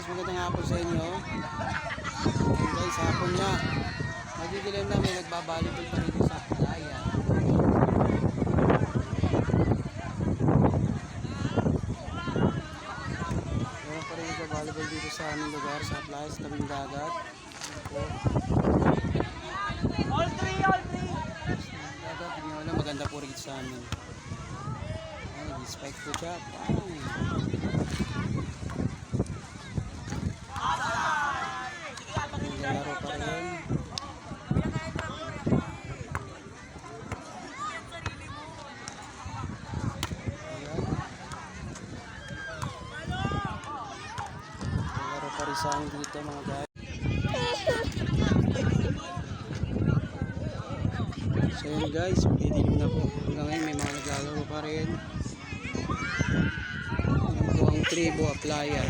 guys, magandang hapon sa inyo. Ayan guys, hapon na. Magigilan na, may nagbabalibol pa rin sa playa. Meron pa rin nagbabalibol dito sa aming lugar, sa playa, sa tabing dagat. All three! Dagat, tingnan wala, maganda po rin sa amin. Ayan, spike po siya. Laro pa rin. Laro pa rin sa amin dito mga guys. So yun guys, magdidilim na po. Hanggang ngayon may mga naglalaro pa rin. Yan po ang Tribo Playa.